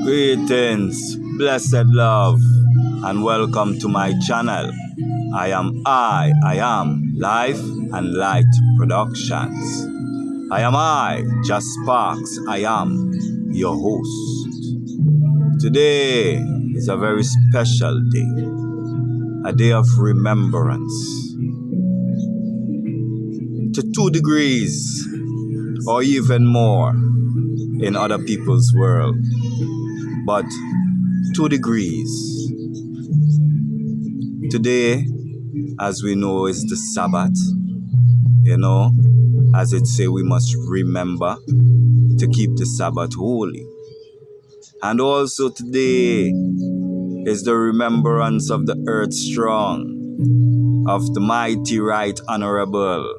Greetings, blessed love, and welcome to my channel. I am Life and Light Productions. Just Sparks. I am your host. Today is a very special day, a day of remembrance. To 2 degrees or even more in other people's world. But 2 degrees. Today, as we know, is the Sabbath. As it say, we must remember to keep the Sabbath holy. And also today is the remembrance of the earth strong, of the mighty right honorable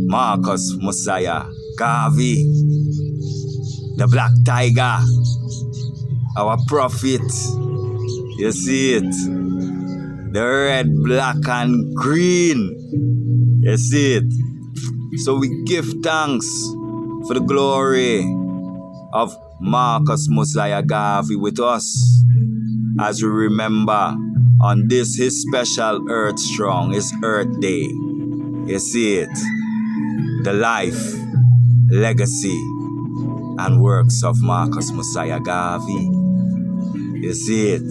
Mosiah, Garvey, the Black Tiger, our prophet. You see it? The red, black, and green. You see it? So we give thanks for the glory of Mosiah Garvey with us as we remember on this his special Earth Strong, his Earth Day. You see it? The life, legacy, and works of Mosiah Garvey. You see it?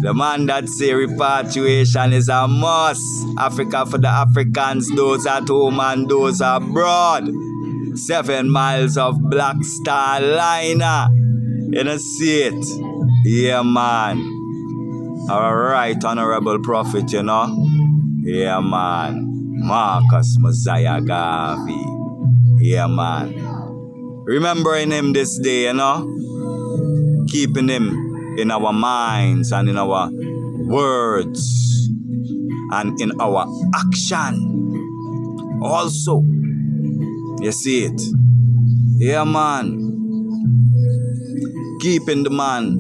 The man that say repatriation is a must. Africa for the Africans, those at home and those abroad. 7 miles of Black Star Liner. You don't see it? Yeah, man. Our right honorable prophet, Yeah, man. Mosiah Garvey. Yeah, man. Remembering him this day, keeping him in our minds and in our words and in our action also. You see it? Yeah, man. Keeping the man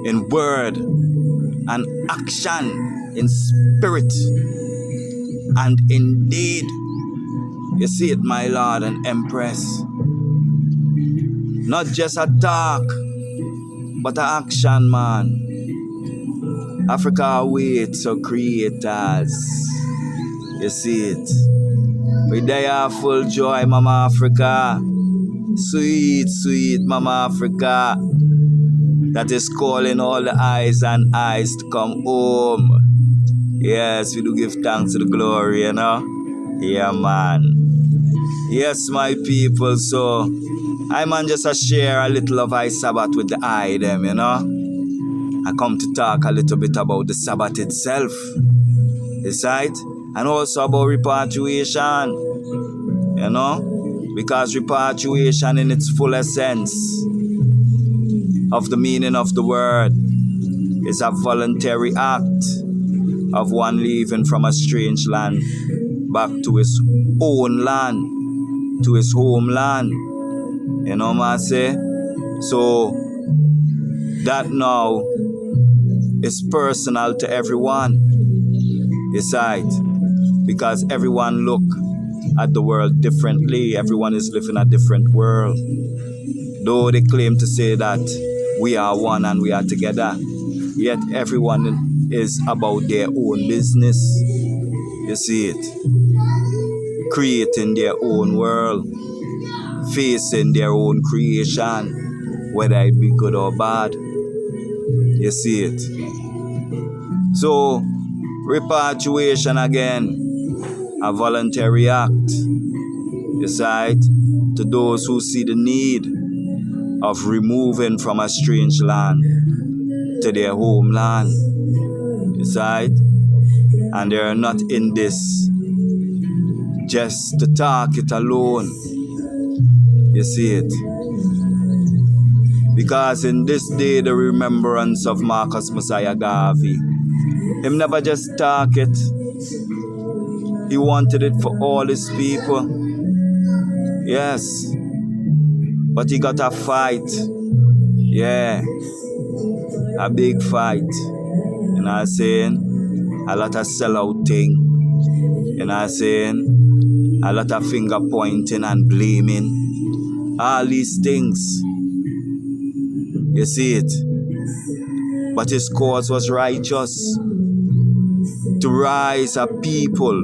in word and action, in spirit and in deed. You see it, my Lord and Empress? Not just a talk, but a action, man. Africa awaits so creators. You see it? We there full joy, Mama Africa. Sweet, sweet Mama Africa. That is calling all the eyes and eyes to come home. Yes, we do give thanks to the glory, Yeah, man. Yes, my people, so I just share a little of I Sabbath with the eye them, I come to talk a little bit about the Sabbath itself. Is right? And also about repatriation. Because repatriation in its full essence of the meaning of the word is a voluntary act of one leaving from a strange land back to his own land, to his homeland. You know what I say? So that now is personal to everyone. It's right. Because everyone look at the world differently. Everyone is living a different world. Though they claim to say that we are one and we are together, yet everyone is about their own business. You see it? Creating their own world, facing their own creation, whether it be good or bad. You see it? So, repatriation again, a voluntary act. You see it? To those who see the need of removing from a strange land to their homeland. You see it? And they are not in this just to talk it alone. You see it? Because in this day, the remembrance of Mosiah Garvey, him never just talk it. He wanted it for all his people. Yes. But he got a fight. Yeah. A big fight. You know what I'm saying? A lot of sellout thing. You know what I'm saying? A lot of finger pointing and blaming. All these things You see it? But his cause was righteous, to rise a people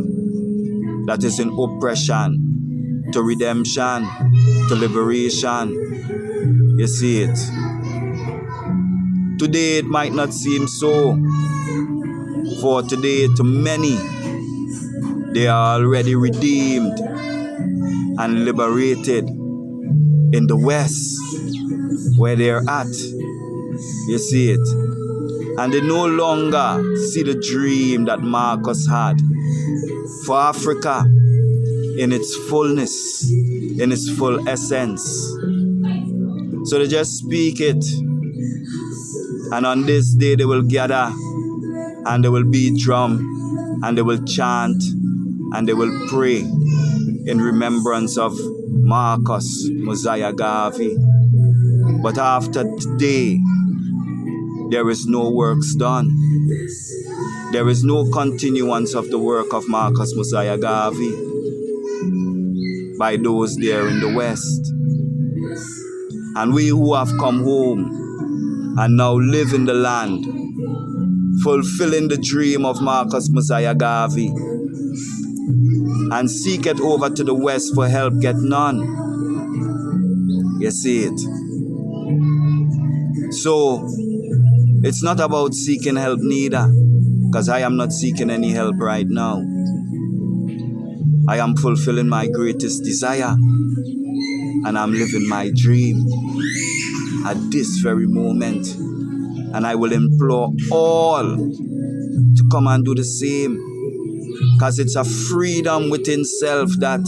that is in oppression, to redemption, to liberation. You see it? Today it might not seem so, for today to many, they are already redeemed and liberated in the West, where they're at. You see it? And they no longer see the dream that Marcus had for Africa in its fullness, in its full essence. So they just speak it. And on this day they will gather and they will beat drum and they will chant and they will pray in remembrance of Marcus, Mosiah, Garvey. But after today, there is no works done. There is no continuance of the work of Marcus, Mosiah, Garvey by those there in the West. And we who have come home and now live in the land, fulfilling the dream of Marcus, Mosiah, Garvey, and seek it over to the West for help, get none. You see it? So, it's not about seeking help neither, because I am not seeking any help right now. I am fulfilling my greatest desire, and I'm living my dream at this very moment. And I will implore all to come and do the same, because it's a freedom within self that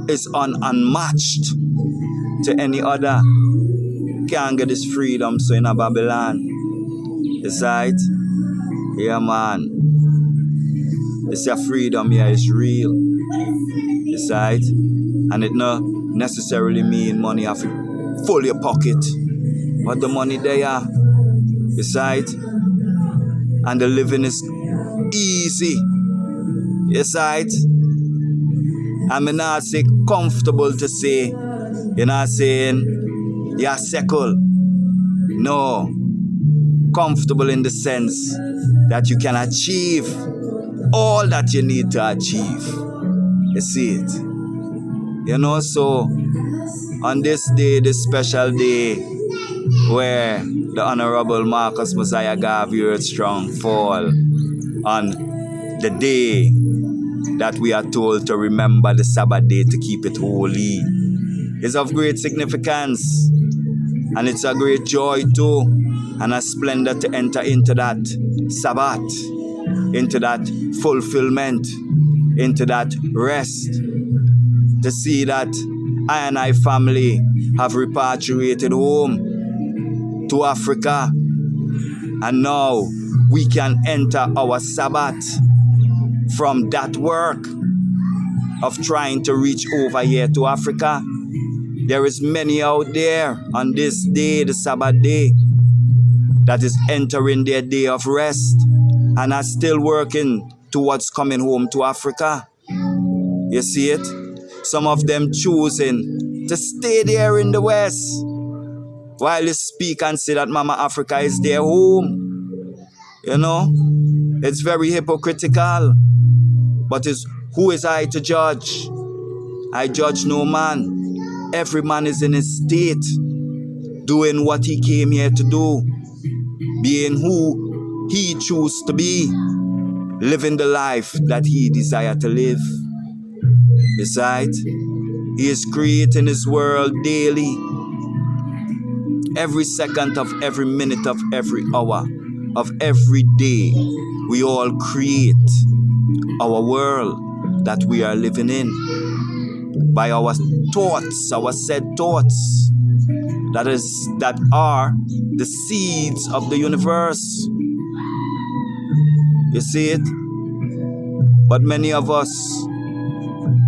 is unmatched to any other. Can't get this freedom so in a Babylon. It's right? Yeah, man. This freedom here is real. It's right? And it not necessarily mean money have to fill your pocket. But the money there, it's right? And the living is easy. It's right? I mean, not say comfortable to say, you're not saying you're secure. No. Comfortable in the sense that you can achieve all that you need to achieve. You see it? You know, so on this day, this special day, where the Honorable Marcus Mosiah Garvey Earth Strong fall on the day that we are told to remember the Sabbath day to keep it holy, is of great significance. And it's a great joy too, and a splendor to enter into that Sabbath, into that fulfillment, into that rest, to see that I and I family have repatriated home to Africa, and now we can enter our Sabbath from that work of trying to reach over here to Africa. There is many out there on this day, the Sabbath day, that is entering their day of rest and are still working towards coming home to Africa. You see it? Some of them choosing to stay there in the West while you speak and say that Mama Africa is their home. You know? It's very hypocritical. But who is I to judge? I judge no man. Every man is in his state, doing what he came here to do, being who he chose to be, living the life that he desired to live. Besides, he is creating his world daily, every second of every minute of every hour of every day. We all create our world that we are living in by our thoughts, our said thoughts, that are the seeds of the universe. You see it? But many of us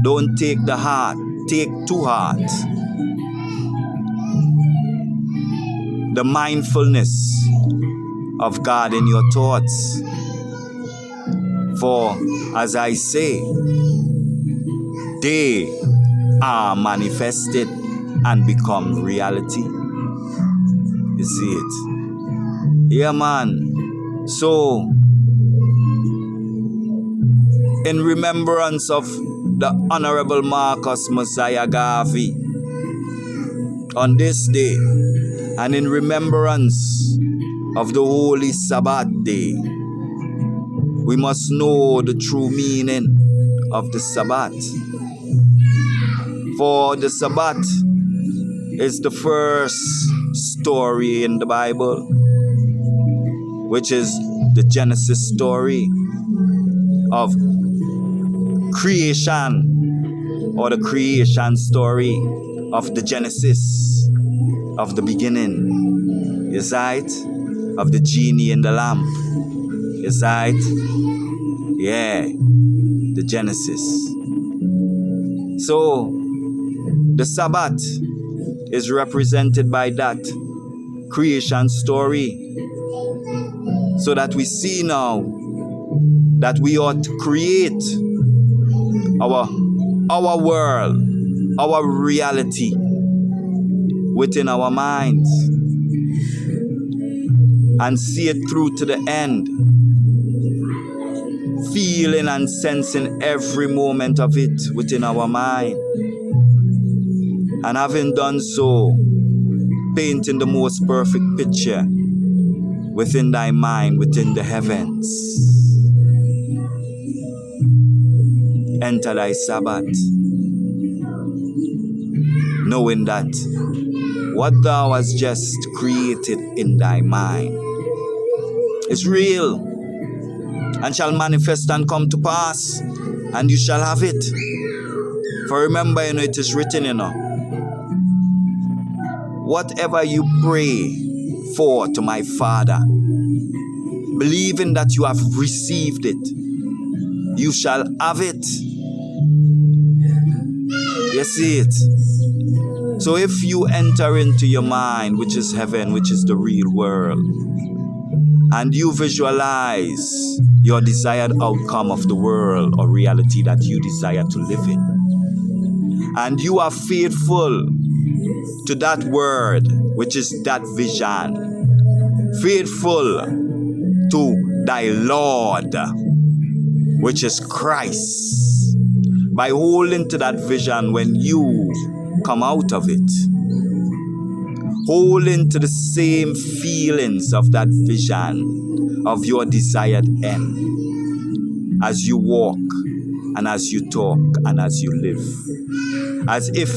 don't take to heart the mindfulness of God in your thoughts. For, as I say, they are manifested and become reality. You see it? Yeah, man. So, in remembrance of the Honorable Marcus Mosiah Garvey, on this day, and in remembrance of the Holy Sabbath day, we must know the true meaning of the Sabbath. For the Sabbath is the first story in the Bible, which is the Genesis story of creation, or the creation story of the Genesis of the beginning. You see it? Of the genie in the lamp. You see it? Yeah, the Genesis. So, the Sabbath is represented by that creation story, so that we see now that we ought to create our world, our reality within our minds, and see it through to the end, feeling and sensing every moment of it within our mind, and having done so, painting the most perfect picture within thy mind, within the heavens. Enter thy Sabbath, knowing that what thou hast just created in thy mind is real and shall manifest and come to pass, and you shall have it. For remember, it is written, whatever you pray for to my Father, believing that you have received it, you shall have it. You see it? So if you enter into your mind, which is heaven, which is the real world, and you visualize your desired outcome of the world or reality that you desire to live in, and you are faithful to that word, which is that vision, faithful to thy Lord, which is Christ, by holding to that vision when you come out of it, holding to the same feelings of that vision of your desired end, as you walk and as you talk and as you live, as if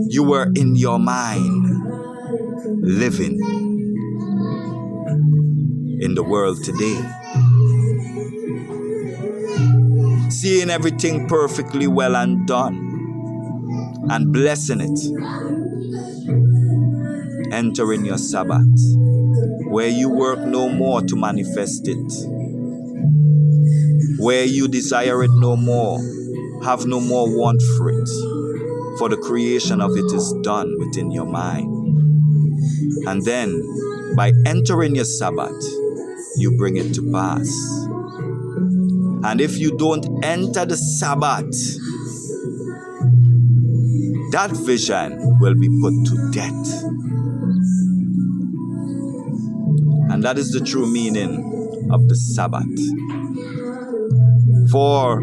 you were in your mind living in the world today, seeing everything perfectly well and done, and blessing it, entering your Sabbath, where you work no more to manifest it, where you desire it no more, have no more want for it, for the creation of it is done within your mind. And then, by entering your Sabbath, you bring it to pass. And if you don't enter the Sabbath, that vision will be put to death. And that is the true meaning of the Sabbath. For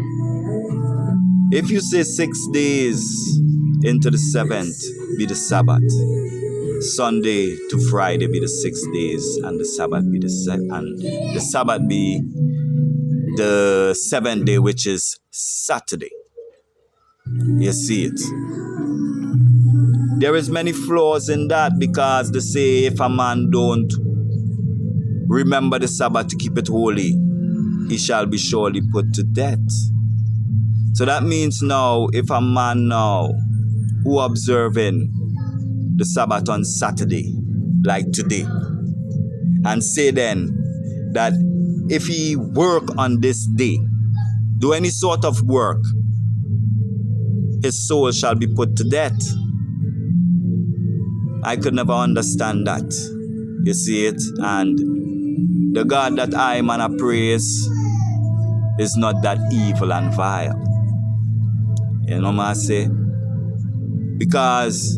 if you say 6 days into the 7th be the Sabbath, Sunday to Friday be the 6 days, and the Sabbath be the Sabbath be the 7th day, which is Saturday. You see it? There is many flaws in that, because they say if a man don't remember the Sabbath to keep it holy, he shall be surely put to death. So that means now, if a man now who observing the Sabbath on Saturday, like today, and say then that if he work on this day, do any sort of work, his soul shall be put to death. I could never understand that. You see it? And the God that I man a praise is not that evil and vile. You know what I say? Because